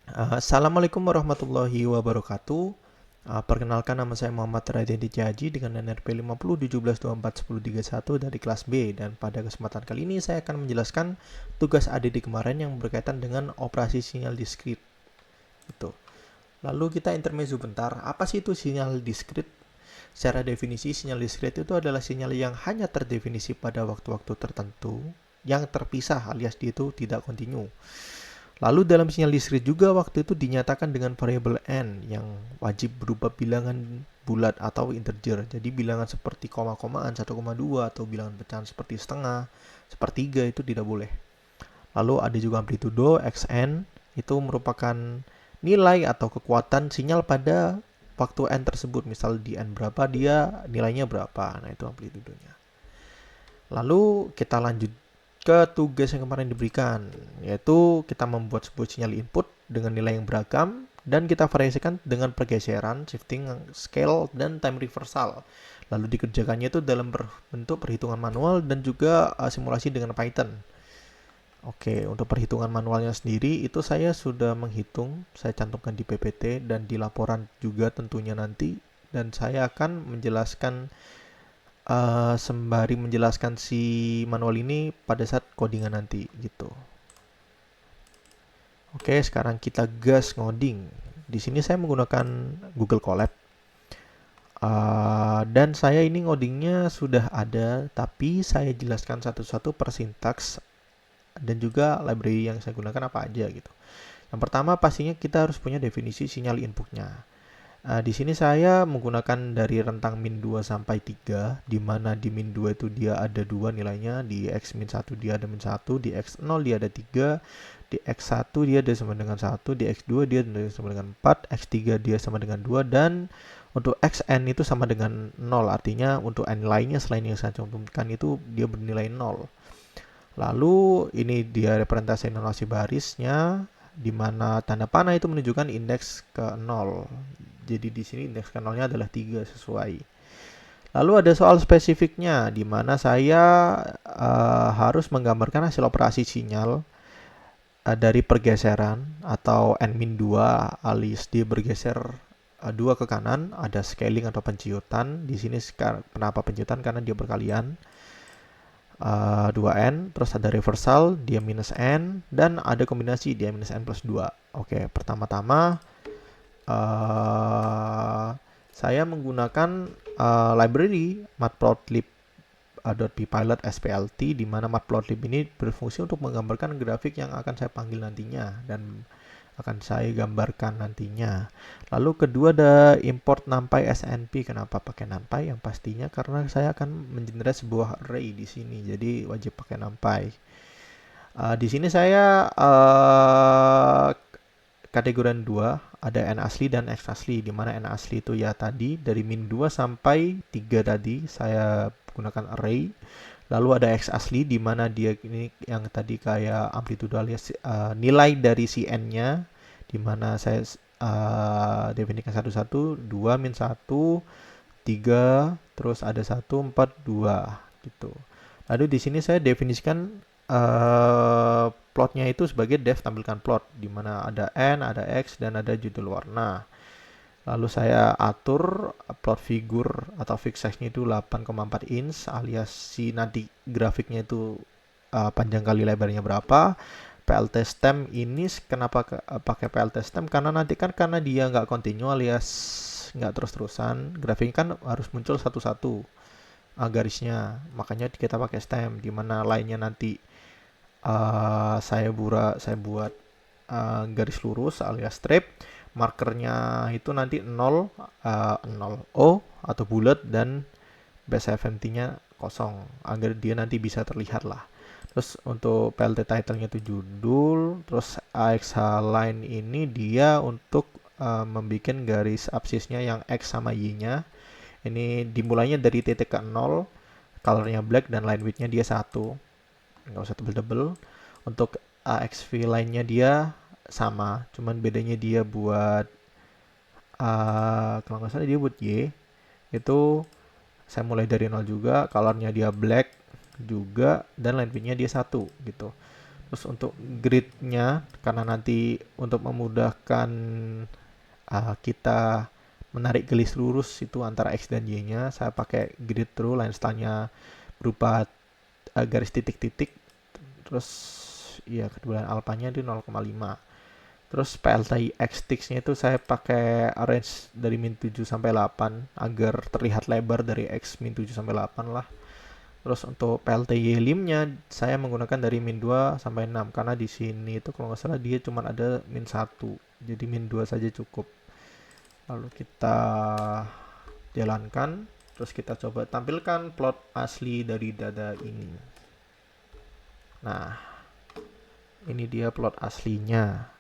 Assalamualaikum warahmatullahi wabarakatuh. Perkenalkan, nama saya Muhammad Raditya Jaji dengan NRP 50 17 24 10 31 dari kelas B, dan pada kesempatan kali ini saya akan menjelaskan tugas ADD kemarin yang berkaitan dengan operasi sinyal diskrit. Itu. Lalu kita intermezzo bentar. Apa sih itu sinyal diskrit? Secara definisi, sinyal diskrit itu adalah sinyal yang hanya terdefinisi pada waktu-waktu tertentu yang terpisah, alias dia itu tidak kontinu. Lalu dalam sinyal diskrit juga waktu itu dinyatakan dengan variabel n yang wajib berupa bilangan bulat atau integer. Jadi bilangan seperti koma-komaan 1,2 atau bilangan pecahan seperti setengah, sepertiga itu tidak boleh. Lalu ada juga amplitudo xn, itu merupakan nilai atau kekuatan sinyal pada waktu n tersebut. Misal di n berapa dia nilainya berapa. Nah, itu amplitudonya. Lalu kita lanjut ke tugas yang kemarin diberikan, yaitu kita membuat sebuah sinyal input dengan nilai yang beragam dan kita variasikan dengan pergeseran, shifting, scale, dan time reversal. Lalu dikerjakannya itu dalam bentuk perhitungan manual dan juga simulasi dengan Python. Oke, untuk perhitungan manualnya sendiri itu saya sudah menghitung, saya cantumkan di PPT dan di laporan juga tentunya nanti, dan saya akan menjelaskan sembari menjelaskan si manual ini pada saat codingan nanti gitu. Oke, sekarang kita gas ngoding. Di sini saya menggunakan Google Colab. Dan saya ini ngodingnya sudah ada, tapi saya jelaskan satu-satu per sintaks dan juga library yang saya gunakan apa aja gitu. Yang pertama pastinya kita harus punya definisi sinyal inputnya. Di sini saya menggunakan dari rentang min 2 sampai 3, di mana di min 2 itu dia ada 2 nilainya, di x min 1 dia ada min 1, di x 0 dia ada 3, di x 1 dia ada sama dengan 1, di x 2 dia sama dengan 4, x 3 dia sama dengan 2, dan untuk xn itu sama dengan 0, artinya untuk n lainnya selain yang saya contohkan itu dia bernilai 0. Lalu ini dia representasi notasi barisnya, di mana tanda panah itu menunjukkan indeks ke 0. Jadi di sini indeks ke 0-nya adalah 3 sesuai. Lalu ada soal spesifiknya, di mana saya harus menggambarkan hasil operasi sinyal dari pergeseran atau n-2 alias dia bergeser 2 ke kanan, ada scaling atau penciutan. Di sini kenapa penciutan? Karena dia berkalian. 2n, terus ada reversal, dia minus n, dan ada kombinasi dia minus n plus 2. Oke, pertama-tama saya menggunakan library matplotlib.pypilot splt, di mana matplotlib ini berfungsi untuk menggambarkan grafik yang akan saya panggil nantinya dan akan saya gambarkan nantinya. Lalu kedua ada import numpy snp. Kenapa pakai numpy? Yang pastinya karena saya akan mengenerate sebuah array di sini, jadi wajib pakai numpy. Di sini saya kategorian 2, ada n asli dan x asli, di mana n asli itu ya tadi dari min 2 sampai 3 tadi saya gunakan array. Lalu ada x asli di mana dia ini yang tadi kayak amplitude alias nilai dari si n-nya, di mana saya definisikan satu-satu, 2 min 1, 3, terus ada 1, 4, 2 gitu. Lalu di sini saya definisikan plotnya itu sebagai def tampilkan plot, di mana ada n, ada x, dan ada judul warna. Lalu saya atur plot figur atau fix size-nya itu 8,4 inch, alias si nanti grafiknya itu panjang kali lebarnya berapa. PLT stem ini kenapa pakai PLT stem? Karena nanti kan karena dia nggak kontinu alias nggak terus-terusan, grafiknya kan harus muncul satu-satu garisnya. Makanya kita pakai stem, di mana lainnya nanti saya buat garis lurus alias strip. Markernya itu nanti 0, 0 O atau bulat, dan base FMT-nya kosong agar dia nanti bisa terlihat lah. Terus untuk PLT title-nya itu judul, terus AXH line ini dia untuk membuat garis absisnya yang X sama Y-nya. Ini dimulainya dari titik ke 0, colornya black, dan line width-nya dia 1. Nggak usah tebel-tebel. Untuk AXV line-nya dia sama, cuman bedanya dia buat kalau nggak salah dia buat Y itu saya mulai dari 0 juga, colornya dia black juga, dan line width-nya dia 1 gitu. Terus untuk gridnya, karena nanti untuk memudahkan kita menarik garis lurus itu antara X dan Y-nya, saya pakai grid through, line style-nya berupa garis titik-titik. Terus ya kedudukan alpanya di 0,5. Terus PLTI X-Tix-nya itu saya pakai range dari min 7 sampai 8 agar terlihat lebar dari X min 7 sampai 8 lah. Terus untuk PLTY limnya saya menggunakan dari min 2 sampai 6 karena di sini itu kalau nggak salah dia cuma ada min 1. Jadi min 2 saja cukup. Lalu kita jalankan, terus kita coba tampilkan plot asli dari dada ini. Nah, ini dia plot aslinya.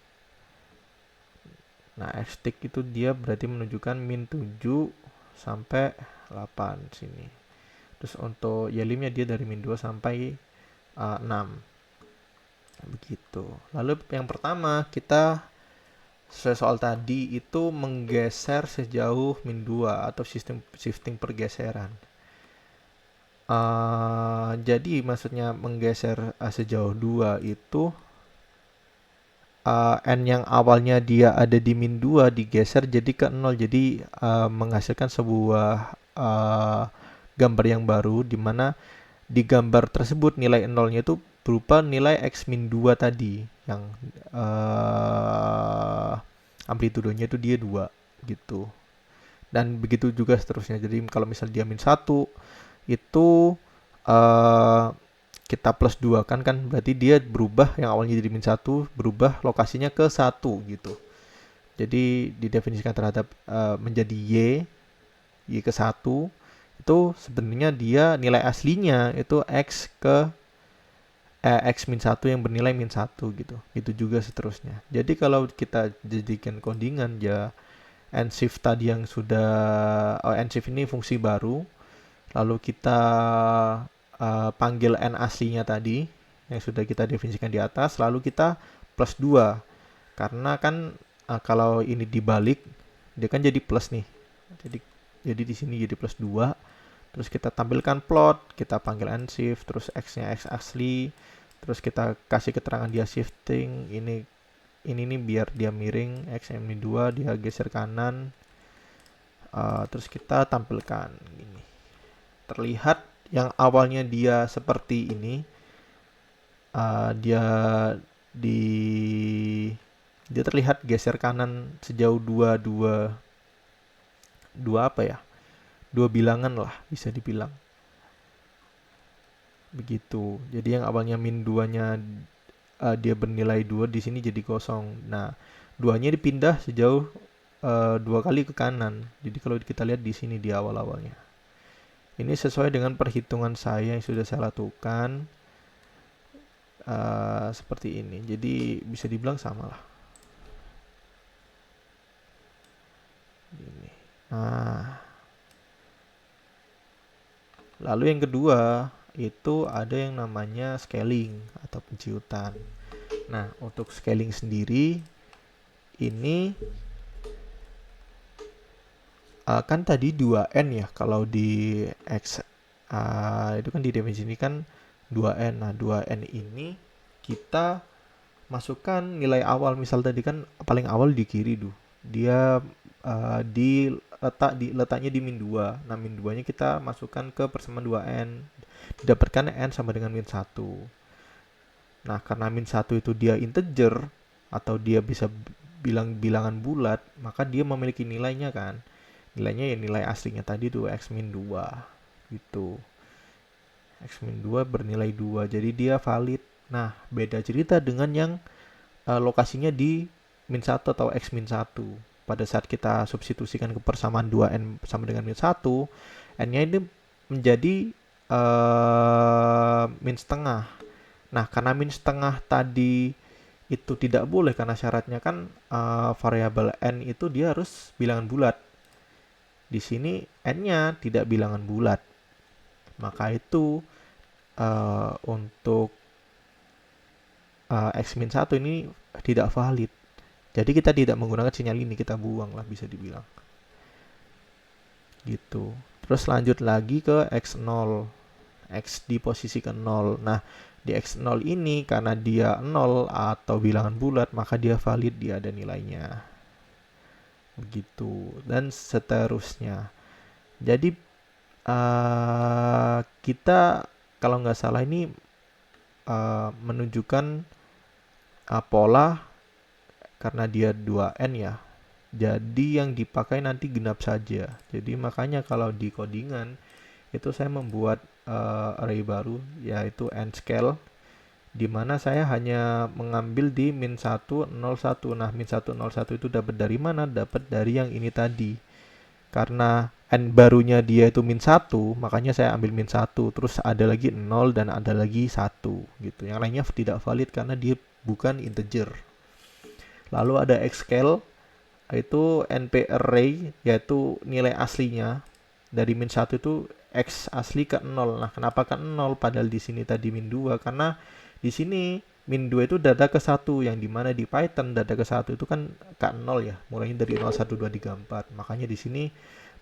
Nah, X-Tick itu dia berarti menunjukkan min 7 sampai 8 sini. Terus untuk Y-limnya dia dari min 2 sampai 6. Begitu. Lalu yang pertama kita sesuai soal tadi itu menggeser sejauh min 2 atau sistem shifting pergeseran. Jadi maksudnya menggeser sejauh 2 itu n yang awalnya dia ada di min 2 digeser jadi ke 0. Jadi menghasilkan sebuah gambar yang baru di mana di gambar tersebut nilai nolnya itu berupa nilai X min 2 tadi yang amplitudenya itu dia 2 gitu. Dan begitu juga seterusnya. Jadi kalau misal dia min 1 itu kita plus 2 kan berarti dia berubah yang awalnya jadi min 1 berubah lokasinya ke 1 gitu. Jadi didefinisikan terhadap menjadi Y ke 1 itu sebenarnya dia nilai aslinya itu X ke X min 1 yang bernilai min 1 gitu. Itu juga seterusnya. Jadi kalau kita jadikan codingan ya nshift tadi yang sudah nshift ini fungsi baru. Lalu kita panggil n aslinya tadi yang sudah kita definisikan di atas. Lalu kita plus 2. Karena kan kalau ini dibalik dia kan jadi plus nih. Jadi di sini jadi plus 2. Terus kita tampilkan plot, kita panggil nshift, terus X-nya X asli, terus kita kasih keterangan dia shifting, ini nih biar dia miring, X min 2 dia geser kanan, terus kita tampilkan ini. Terlihat yang awalnya dia seperti ini, dia terlihat geser kanan sejauh 2 apa ya? 2 bilangan lah bisa dibilang. Begitu. Jadi yang awalnya min 2-nya dia bernilai 2 di sini jadi kosong. Nah, 2-nya dipindah sejauh 2 kali ke kanan. Jadi kalau kita lihat di sini di awal-awalnya. Ini sesuai dengan perhitungan saya yang sudah saya lakukan. Seperti ini. Jadi bisa dibilang sama lah. Ini. Nah, lalu yang kedua itu ada yang namanya scaling atau penciutan. Nah, untuk scaling sendiri ini kan tadi 2n ya kalau di X itu kan didefinisikan 2n. Nah, 2n ini kita masukkan nilai awal. Misal tadi kan paling awal di kiri tuh. Dia letaknya di min 2. Nah, min 2-nya kita masukkan ke persamaan 2n. Didapatkan n sama dengan min 1. Nah, karena min 1 itu dia integer atau dia bisa bilangan bulat, maka dia memiliki nilainya kan. Nilainya ya nilai aslinya tadi tuh X min 2 gitu. X min 2 bernilai 2, jadi dia valid. Nah, beda cerita dengan yang lokasinya di min 1 atau X min 1. Pada saat kita substitusikan ke persamaan 2n sama dengan min 1, n-nya ini menjadi min setengah. Nah, karena min setengah tadi itu tidak boleh karena syaratnya kan variabel n itu dia harus bilangan bulat. Di sini n-nya tidak bilangan bulat. Maka itu untuk X min 1 ini tidak valid. Jadi kita tidak menggunakan sinyal ini, kita buang lah bisa dibilang. Gitu. Terus lanjut lagi ke X0. X di posisi ke 0. Nah, di X0 ini karena dia 0 atau bilangan bulat, maka dia valid, dia ada nilainya. Begitu, dan seterusnya. Jadi kita kalau nggak salah ini menunjukkan pola karena dia 2N ya. Jadi yang dipakai nanti genap saja. Jadi makanya kalau di codingan itu saya membuat array baru yaitu n-scale, di mana saya hanya mengambil di min1, 0, 1. Nah, min1, 0, 1 itu dapat dari mana? Dapat dari yang ini tadi. Karena n barunya dia itu min1, makanya saya ambil min1. Terus ada lagi 0 dan ada lagi 1 gitu. Yang lainnya tidak valid karena dia bukan integer. Lalu ada xscale, itu NP array, yaitu nilai aslinya. Dari min1 itu x asli ke 0. Nah, kenapa ke 0 padahal di sini tadi min 2? Karena di sini min 2 itu data ke 1, yang dimana di Python data ke 1 itu kan ke 0 ya, mulainya dari 0, 1, 2, 3, 4. Makanya di sini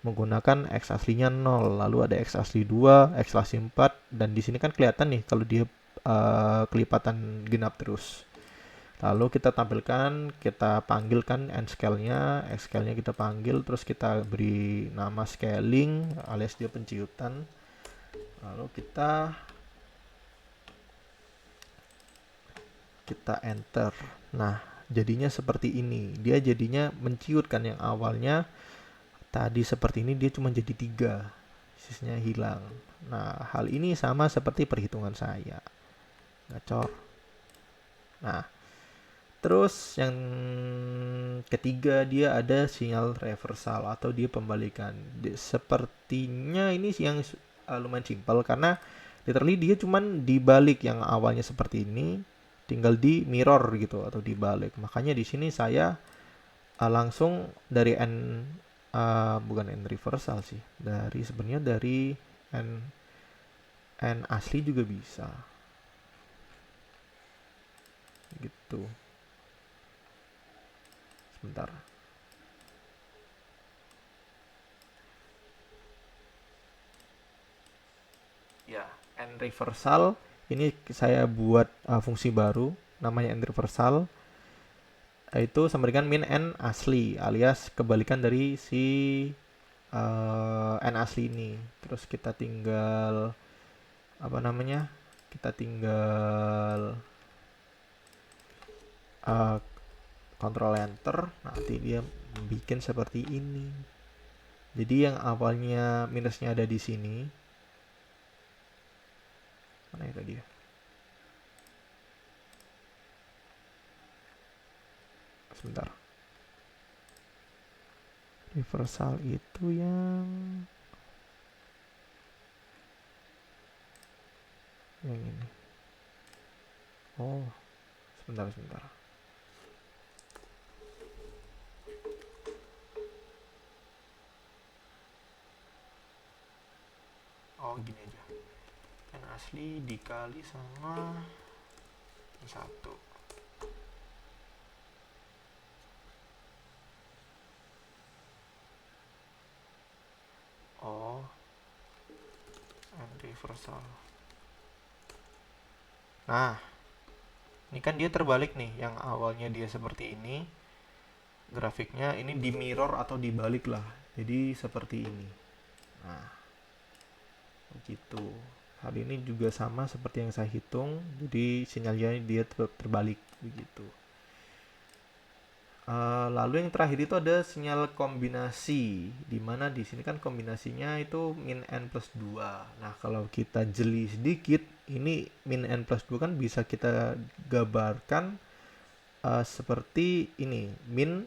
menggunakan x aslinya 0, lalu ada x asli 2, x asli 4, dan di sini kan kelihatan nih kalau dia kelipatan genap terus. Lalu kita tampilkan, kita panggilkan n-scale-nya, x-scale-nya kita panggil, terus kita beri nama scaling alias dia penciutan. Lalu kita enter. Nah, jadinya seperti ini. Dia jadinya menciut kan, yang awalnya tadi seperti ini dia cuma jadi 3. Sisanya hilang. Nah, hal ini sama seperti perhitungan saya. Gacor. Nah, terus yang ketiga dia ada sinyal reversal atau dia pembalikan. Sepertinya ini yang lumayan simpel karena literally dia cuman dibalik, yang awalnya seperti ini tinggal di mirror gitu atau dibalik. Makanya di sini saya langsung dari bukan n reversal sih. Sebenarnya dari n asli juga bisa. Gitu. Sebentar. Ya, n reversal ini saya buat fungsi baru namanya n reversal, itu sama dengan min n asli alias kebalikan dari si n asli ini. Terus kita tinggal kita tinggal Ctrl Enter, nanti dia bikin seperti ini. Jadi yang awalnya minusnya ada di sini. Mana itu dia? Sebentar. Reversal itu yang ini. Oh, sebentar. Oh, gini aja. N asli dikali sama 1. Oh, n reversal. Nah, ini kan dia terbalik nih. Yang awalnya dia seperti ini, grafiknya ini di mirror atau dibalik lah. Jadi seperti ini. Nah, begitu. Hal ini juga sama seperti yang saya hitung. Jadi sinyalnya dia terbalik begitu. Lalu yang terakhir itu ada sinyal kombinasi, dimana di sini kan kombinasinya itu min n plus 2. Nah, kalau kita jeli sedikit, ini min n plus 2 kan bisa kita gambarkan seperti ini, min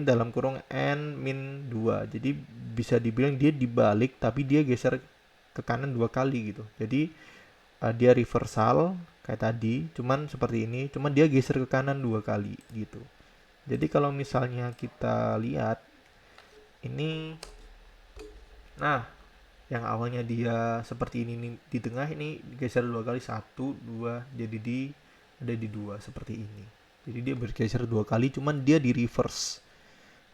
dalam kurung n min 2. Jadi bisa dibilang dia dibalik tapi dia geser ke kanan 2 kali gitu. Jadi dia reversal kayak tadi, cuman seperti ini, cuman dia geser ke kanan 2 kali gitu. Jadi kalau misalnya kita lihat ini, nah yang awalnya dia seperti ini di tengah, ini geser 2 kali, 1, 2, jadi ada di 2 seperti ini. Jadi dia bergeser 2 kali, cuman dia di reverse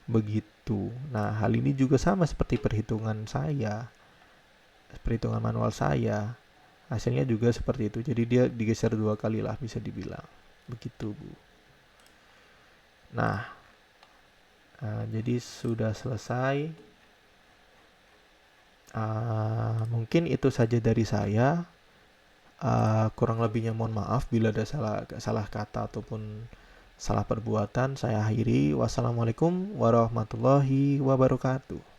begitu. Nah, hal ini juga sama seperti perhitungan manual saya. Hasilnya juga seperti itu. Jadi dia digeser 2 kali lah bisa dibilang. Begitu, Bu. Nah, jadi sudah selesai. Mungkin itu saja dari saya. Kurang lebihnya mohon maaf bila ada salah kata ataupun salah perbuatan. Saya akhiri. Wassalamualaikum warahmatullahi wabarakatuh.